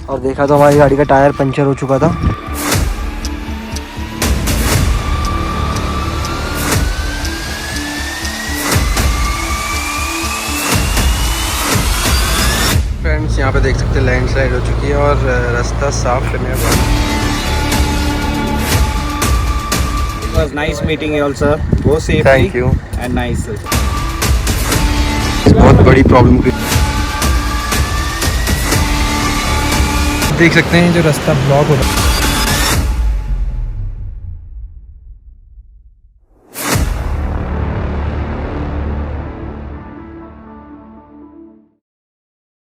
और देखा तो हमारी गाड़ी का टायर पंचर हो चुका था। फ्रेंड्स यहाँ पे देख सकते हैं लैंडस्लाइड हो चुकी है और रास्ता साफ करने का बाद। It was nice meeting you all, sir. Go safely. Thank you. And nice. बहुत बड़ी प्रॉब्लम हुई। देख सकते हैं जो रास्ता ब्लॉक हो रहा है।